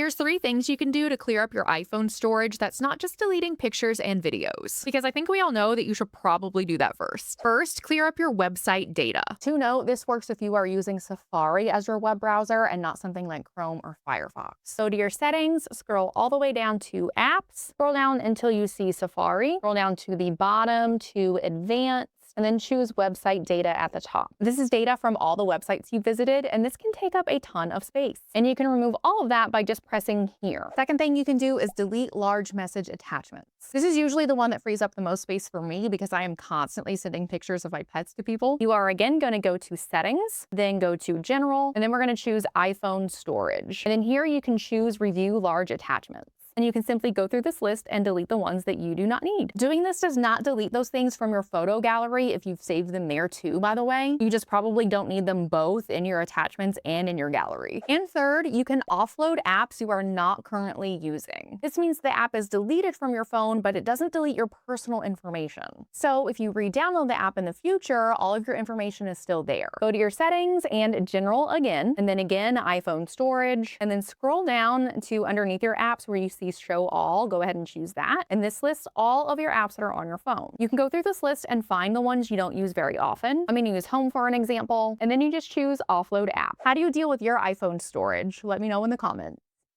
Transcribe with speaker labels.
Speaker 1: Here's 3 things you can do to clear up your iPhone storage that's not just deleting pictures and videos, because I think we all know that you should probably do that first. First, clear up your website data. To note, this works if you are using Safari as your web browser and not something like Chrome or Firefox. Go to your settings, scroll all the way down to apps, scroll down until you see Safari, scroll down to the bottom to advanced, and then choose website data at the top. This is data from all the websites you visited, and this can take up a ton of space. And you can remove all of that by just pressing here. Second thing you can do is delete large message attachments. This is usually the one that frees up the most space for me because I am constantly sending pictures of my pets to people. You are again going to go to settings, then go to general, and then we're going to choose iPhone storage. And then here you can choose review large attachments. And you can simply go through this list and delete the ones that you do not need. Doing this does not delete those things from your photo gallery if you've saved them there too, by the way. You just probably don't need them both in your attachments and in your gallery. And third, you can offload apps you are not currently using. This means the app is deleted from your phone, but it doesn't delete your personal information. So if you re-download the app in the future, all of your information is still there. Go to your settings and general again, and then again, iPhone storage, and then scroll down to underneath your apps where you see show all. Go ahead and choose that. And this lists all of your apps that are on your phone. You can go through this list and find the ones you don't use very often. I'm going to use Home for an example, and then you just choose offload app. How do you deal with your iPhone storage? Let me know in the comments.